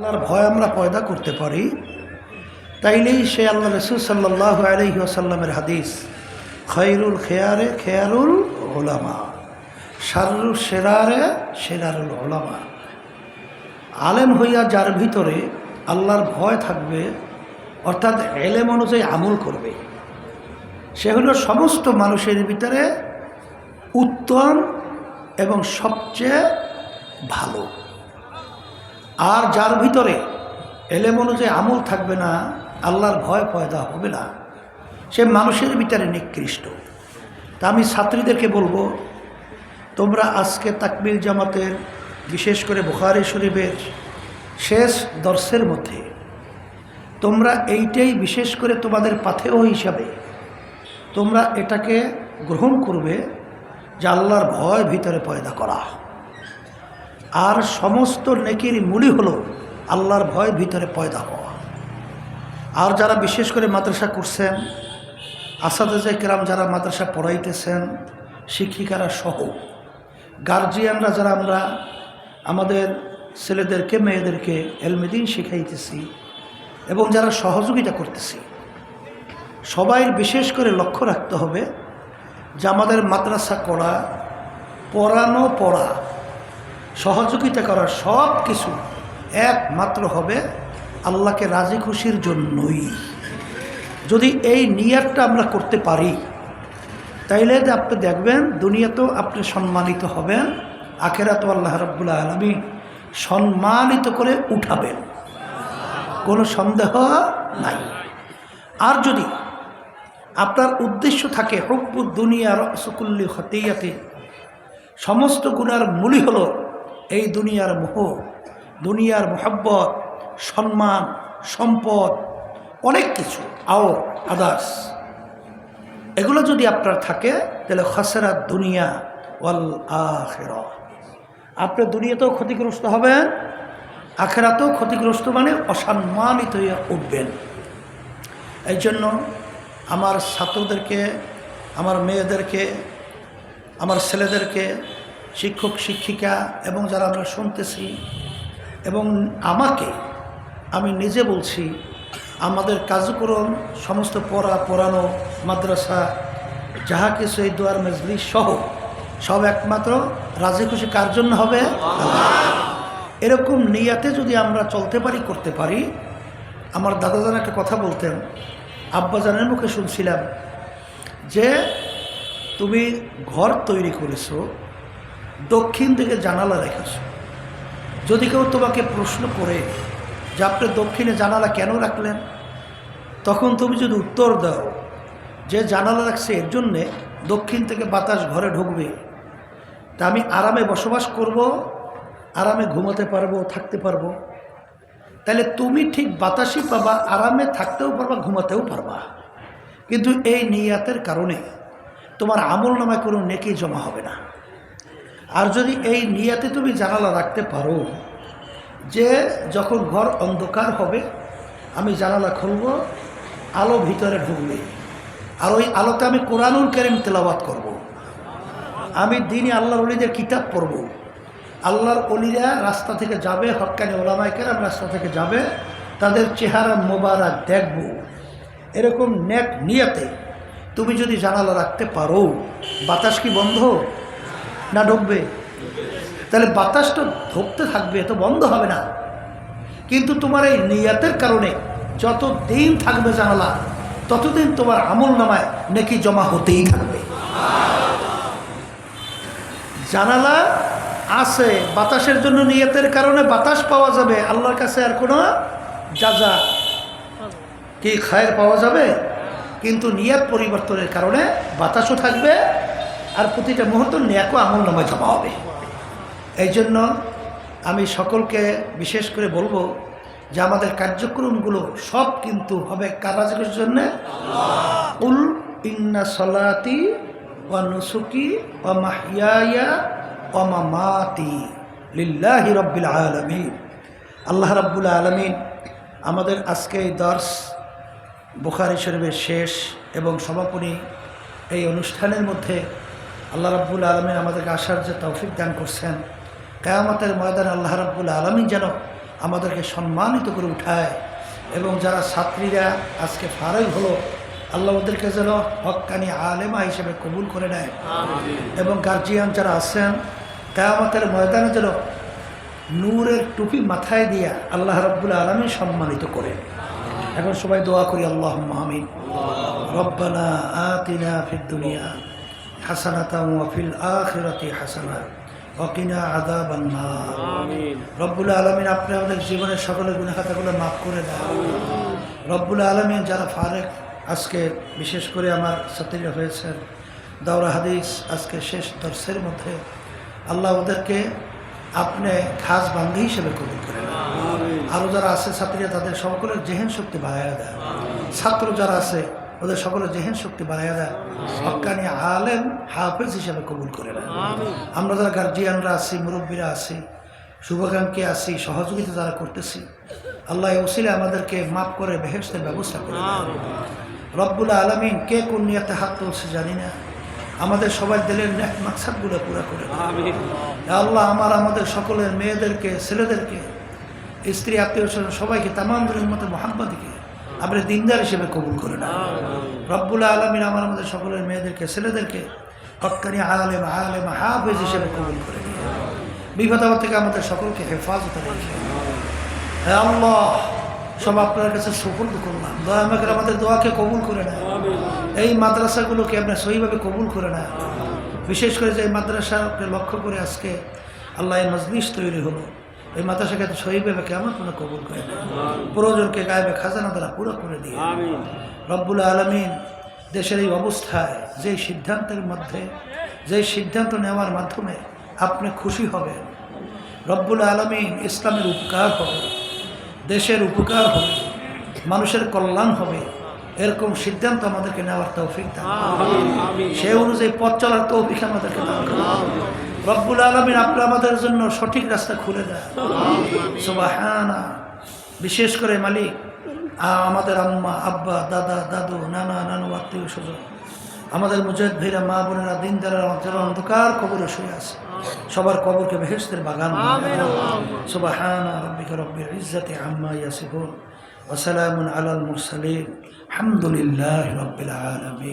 আল্লাহর ভয় আমরা পয়দা করতে পারি, তাইলেই সে আল্লাহ রাসূল সাল্লাল্লাহু আলাইহি ওয়াসাল্লামের হাদিস, খৈরুল খেয়ারে খেয়ারুল ওলামা, শাররুল সেরারে সেরারুল ওলামা। আলেম হইয়া যার ভিতরে আল্লাহর ভয় থাকবে, অর্থাৎ এলেম অনুযায়ী আমল করবে, সে হলো সমস্ত মানুষের ভিতরে উত্তম এবং সবচেয়ে ভালো। আর যার ভিতরে এলেম অনুযায়ী আমল থাকবে না, আল্লাহর ভয় পয়দা হবে না, সে মানুষের ভিতরে নিকৃষ্ট। তা আমি ছাত্রীদেরকে বলবো, তোমরা আজকে তাকবীর জামাতের, বিশেষ করে বুখারী শরীফের শেষ দর্সের মধ্যে তোমরা এইটাই বিশেষ করে তোমাদের পাথেয় হিসাবে তোমরা এটাকে গ্রহণ করবে যে আল্লাহর ভয় ভিতরে পয়দা করা। আর সমস্ত নেকির মূলই হলো আল্লাহর ভয় ভিতরে পয়দা হওয়া। আর যারা বিশেষ করে মাদ্রাসা করছেন, আসাতেজে কেরাম যারা মাদ্রাসা পড়াইতেছেন, শিক্ষিকারা সহ, গার্জিয়ানরা যারা আমরা আমাদের ছেলেদেরকে মেয়েদেরকে এলমেদিন শিখাইতেছি এবং যারা সহযোগিতা করতেছি, সবাই বিশেষ করে লক্ষ্য রাখতে হবে যে আমাদের মাদ্রাসা করা, পড়ানো, পড়া, সহযোগিতা করা সব কিছু একমাত্র হবে আল্লাহকে রাজি খুশির জন্যই। যদি এই নিয়তটা আমরা করতে পারি, তাইলে আপনি দেখবেন দুনিয়াতেও আপনি সম্মানিত হবেন, আখিরাতেও আল্লাহ রাব্বুল আলামিন সম্মানিত করে উঠাবেন, কোনো সন্দেহ নাই। আর যদি আপনার উদ্দেশ্য থাকে হুব্বুদ দুনিয়া রাসু কুল্লি খতিয়াতি, সমস্ত গুনার মূলই হলো এই দুনিয়ার মোহ, দুনিয়ার মোহাব্বত, সম্মান, সম্পদ, অনেক কিছু আর আদার্স, এগুলো যদি আপনার থাকে তাহলে খাসরাত দুনিয়া ওয়াল আখিরাহ, আপনি দুনিয়াতেও ক্ষতিগ্রস্ত হবেন, আখিরাতেও ক্ষতিগ্রস্ত, মানে অসম্মানিত হয়ে উঠবেন। এই জন্য আমার ছাত্রদেরকে, আমার মেয়েদেরকে, আমার ছেলেদেরকে, শিক্ষক শিক্ষিকা এবং যারা আমরা শুনতেছি, এবং আমি নিজে বলছি, আমাদের কার্যক্রম সমস্ত পড়ানো, মাদ্রাসা, যাহা কিছু এই দোয়ার মজলিস সহ সব একমাত্র রাজি খুশি কার জন্য হবে? এরকম নিয়াতে যদি আমরা চলতে পারি, করতে পারি। আমার দাদাজান একটা কথা বলতেন, আব্বাজানের মুখে শুনছিলাম যে তুমি ঘর তৈরি করেছো, দক্ষিণ দিকে জানালা রেখেছো, যদি কেউ তোমাকে প্রশ্ন করে যে আপনি দক্ষিণে জানালা কেন রাখলেন, তখন তুমি যদি উত্তর দাও যে জানালা রাখছে এর জন্যে দক্ষিণ থেকে বাতাস ঘরে ঢুকবে, তা আমি আরামে বসবাস করব, আরামে ঘুমাতে পারবো, থাকতে পারবো, তাহলে তুমি ঠিক বাতাসই পাবা, আরামে থাকতেও পারবা, ঘুমাতেও পারবা। কিন্তু এই নিয়াতের কারণে তোমার আমল নামায় কোনো নেকি জমা হবে না। আর যদি এই নিয়াতে তুমি জানালা রাখতে পারো যে যখন ঘর অন্ধকার হবে আমি জানালা খুলব, আলো ভিতরে ঢুকবে, আর ওই আলোতে আমি কোরআনুল কারীম তেলাওয়াত করব, আমি দিনই আল্লাহর ওলিদের কিতাব পড়ব, আল্লাহর ওলিরা রাস্তা থেকে যাবে, হক্কানি ওলামায়ে কেরাম রাস্তা থেকে যাবে, তাদের চেহারা মোবারক দেখব, এরকম নেক নিয়াতে তুমি যদি জানালা রাখতে পারো, বাতাস কি বন্ধ না ঢুকবে? তাহলে বাতাসটা ঢুকতে থাকবে, তো বন্ধ হবে না। কিন্তু তোমার এই নিয়াতের কারণে যত দিন থাকবে জানালা, ততদিন তোমার আমল নামায় নেকি জমা হতেই থাকবে। জানালা আছে বাতাসের জন্য, নিয়তের কারণে বাতাস পাওয়া যাবে, আল্লাহর কাছে আর কোনো যাজা কি খায়ের পাওয়া যাবে? কিন্তু নিয়ত পরিবর্তনের কারণে বাতাসও থাকবে, আর প্রতিটা মুহূর্ত নেকও আমল নামায় জমা হবে। এই জন্য আমি সকলকে বিশেষ করে বলবো যে আমাদের কার্যক্রমগুলো সব কিন্তু হবে কার রাজির জন্য? কুল ইন্না সলাতি ওয়া নুসুকি ওয়া মাহইয়ায়া ওয়া মামাতি লিল্লাহি রাব্বিল আলামিন। আল্লাহ রাব্বুল আলামিন আমাদের আজকে এই দর্স বুখারী শরীফের শেষ এবং সমাপনী এই অনুষ্ঠানের মধ্যে আল্লাহ রাব্বুল আলামিন আমাদেরকে আসার যে তৌফিক দান করছেন, কিয়ামতের ময়দানে আল্লাহ রাব্বুল আলামিন যেন আমাদেরকে সম্মানিত করে উঠায়, এবং যারা ছাত্রীরা আজকে ফারেগ হলো আল্লাহ ওদেরকে যেন হক্কানি আলেমা হিসেবে কবুল করে নেয়, এবং গার্জিয়ান যারা আছেন কিয়ামতের ময়দানে যেন নূরের টুপি মাথায় দিয়া আল্লাহ রাব্বুল আলামিন সম্মানিত করেন। এখন সবাই দোয়া করি, আল্লাহুম্মা আমিন। রব্বানা আতিনা ফিদ দুনিয়া হাসানাতাও ওয়া ফিল আখিরাতি হাসানা ওয়া কিনা আযাবান নার। রব্বুল আলামিন আপনি আমাদের জীবনের সকল গুনাহ খাতাগুলো মাফ করে দেন। রব্বুল আলামিন যারা ফারেক আজকে বিশেষ করে আমার ছাত্রীরা হয়েছেন দাওরা হাদিস আজকে শেষ দর্শের মধ্যে, আল্লাহ ওদেরকে আপনি খাস বান্ধী হিসেবে কবুল করেন। আরও যারা আছে ছাত্রীরা তাদের সকলের জেহেন শক্তি বাড়াইয়া দেয়, ছাত্র যারা আছে ওদের সকলের জেহেন শক্তি বাড়াইয়া দেয়, হক্কানি আলেম হাফেজ হিসেবে কবুল করে নেন। আমরা যারা গার্জিয়ানরা আছি, মুরব্বীরা আছি, শুভাকাঙ্ক্ষী আছি, সহযোগিতা যারা করতেছি, আল্লাহ এই ওসিলে আমাদেরকে মাফ করে বেহেশতের ব্যবস্থা করে দেন। রব্বুল আলামিন কে কোন নিয়তে হাত তুলছে জানি না, আমাদের সবার দিলের নেক মাকসাদগুলো পুরা করে দেন। আল্লাহ আমাদের সকলের মেয়েদেরকে, ছেলেদেরকে, স্ত্রী, আত্মীয় স্বজন সবাইকে তামাম দিনের মতো মোহাম্মদকে আপনি দিনদার হিসেবে কবুল করে নেন। রব্বুল আলামিন আমাদের সকলের মেয়েদেরকে, ছেলেদেরকে হক্কানি আলেম হাফেজ হিসেবে কবুল করে নিন। বিপদ আপদ থেকে আমাদের সকলকে হেফাজত রেখে হে আল্লাহ সব আপনার কাছে সুপুর্দ করলাম। দয়া করে আমাদের দোয়াকে কবুল করে নেন। এই মাদ্রাসাগুলোকে আপনি সহিভাবে কবুল করে নেন। বিশেষ করে যে এই মাদ্রাসাকে লক্ষ্য করে আজকে আল্লাহ এই মজলিস তৈরি হলো, এই মাদ্রাসাকে সহিভাবে কেমন কোনো কবুল করে নেন। প্রয়োজনকে গায়েবে খাজানা দ্বারা পুরো করে দিয়ে রব্বুল আলামিন দেশের এই অবস্থায় যেই সিদ্ধান্তের মধ্যে, যেই সিদ্ধান্ত নেওয়ার মাধ্যমে আপনি খুশি হবেন, রব্বুল আলামিন ইসলামের উপকার হবে, দেশের উপকার হবে, মানুষের কল্যাণ হবে, এরকম সিদ্ধান্ত আমাদেরকে নেওয়ার তৌফিক দান করুন। সেই অনুযায়ী পথ চলার তৌফিক আমাদেরকে দান করুন। রব্বুল আলামিন আপনি আমাদের জন্য সঠিক রাস্তা খুলে দেন। সুবহানা। বিশেষ করে মালিক আমাদের আম্মা, আব্বা, দাদা, দাদু, নানা, নানু, আত্মীয় স্বজন, আমাদের মুজাহিদ ভাইরা, মা বোনেরা, দিনদারা যারা অন্ধকার কবরে শুয়ে আছে, সবার কবরকে বেহেশতের বাগান বানিয়ে দাও। সুবহানা রাব্বিকা রব্বিল ইজ্জাতি আম্মা ইয়াসিফুন ওয়া সালামুন আলাল মুরসালিন আলহামদুলিল্লাহি রাব্বিল আলামিন।